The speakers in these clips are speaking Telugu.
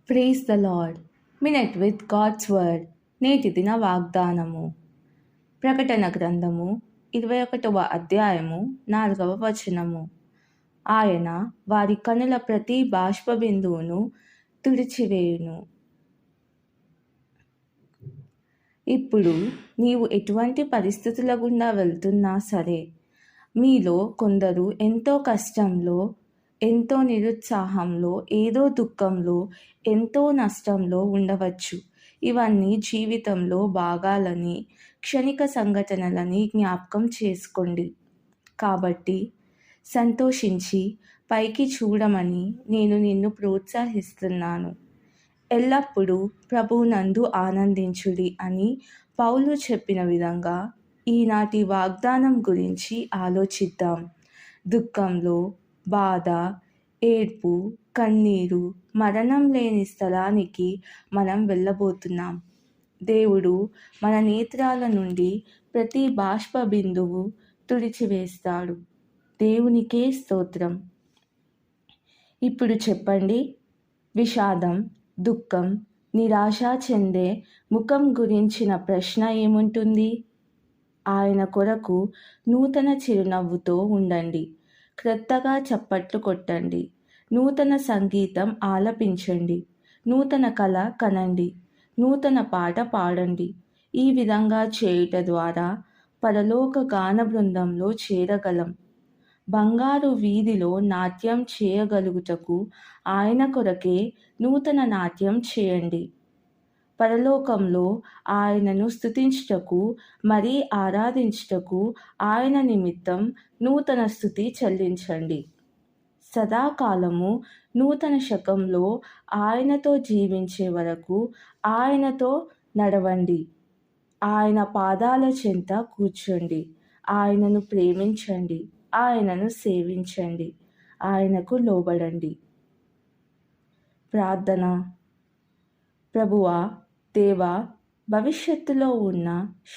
Praise the lord. Minute with God's word. నేటి దిన వాగ్దానము. ప్రకటన గ్రంథము 21వ అధ్యాయము 4వ వచనము. ఆయన వారి కనుల ప్రతి బాష్ప బిందువును తుడిచివేయును. ఇప్పుడు నీవు ఎటువంటి పరిస్థితుల గుండా వెళ్తున్నా సరే, మీలో కొందరు ఎంతో కష్టంలో, ఎంతో నిరుత్సాహంలో, ఏదో దుఃఖంలో, ఎంతో నష్టంలో ఉండవచ్చు. ఇవన్నీ జీవితంలో భాగాలని, క్షణిక సంఘటనలని జ్ఞాపకం చేసుకోండి. కాబట్టి సంతోషించి పైకి చూడమని నేను నిన్ను ప్రోత్సహిస్తున్నాను. ఎల్లప్పుడూ ప్రభువునందు ఆనందించుడి అని పౌలు చెప్పిన విధంగా ఈనాటి వాగ్దానం గురించి ఆలోచిద్దాం. దుఃఖంలో, బాధ, ఏడ్పు, కన్నీరు, మరణం లేని స్థలానికి మనం వెళ్ళబోతున్నాం. దేవుడు మన నేత్రాల నుండి ప్రతి బాష్ప బిందువు తుడిచివేస్తాడు. దేవునికే స్తోత్రం. ఇప్పుడు చెప్పండి, విషాదం, దుఃఖం, నిరాశ చెందే ముఖం గురించిన ప్రశ్న ఏముంటుంది? ఆయన కొరకు నూతన చిరునవ్వుతో ఉండండి. క్రొత్తగా చప్పట్లు కొట్టండి. నూతన సంగీతం ఆలపించండి. నూతన కళ కనండి. నూతన పాట పాడండి. ఈ విధంగా చేయుట ద్వారా పరలోక గాన బృందంలో చేరగలం. బంగారు వీధిలో నాట్యం చేయగలుగుటకు ఆయన కొరకే నూతన నాట్యం చేయండి. పరలోకంలో ఆయనను స్తుతించుటకు, మరీ ఆరాధించుటకు ఆయన నిమిత్తం నూతన స్తుతి చెల్లించండి. సదాకాలము నూతన శకంలో ఆయనతో జీవించే వరకు ఆయనతో నడవండి. ఆయన పాదాల చెంత కూర్చోండి. ఆయనను ప్రేమించండి. ఆయనను సేవించండి. ఆయనకు లోబడండి. ప్రార్థన. ప్రభువా, దేవా, భవిష్యత్తులో ఉన్న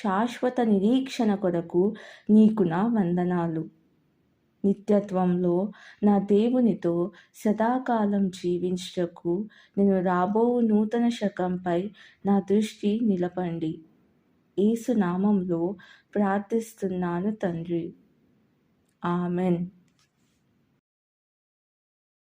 శాశ్వత నిరీక్షణ కొరకు నీకు నా వందనాలు. నిత్యత్వంలో నా దేవునితో సదాకాలం జీవించుటకు నేను రాబో నూతన శకంపై నా దృష్టి నిలపండి. యేసు నామంలో ప్రార్థిస్తున్నాను తండ్రి. ఆమెన్.